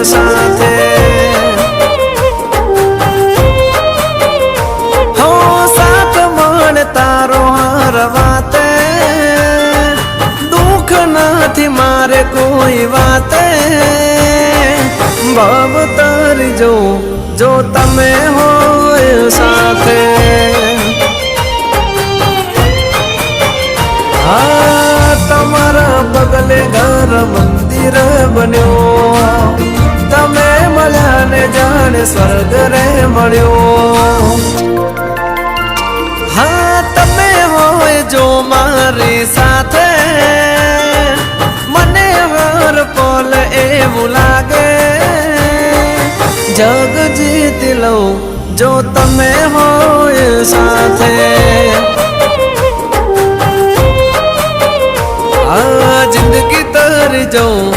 સાથે હો સાથ મણ તારો હાર વાતે દુઃખ નથી મારે કોઈ વાતે ભાવ તારી જો તમે હોય સાથે તમારા પગલે ઘર મંદિર બન્યો તમે મળ્યા ને જાણે સ્વર્ગ રે મળ્યો હા તમે હોય જો મારી સાથે મને હર પલ એવું લાગે જગ જીતી લઉં જો તમે હોય સાથે આ જિંદગી તરી જાઉં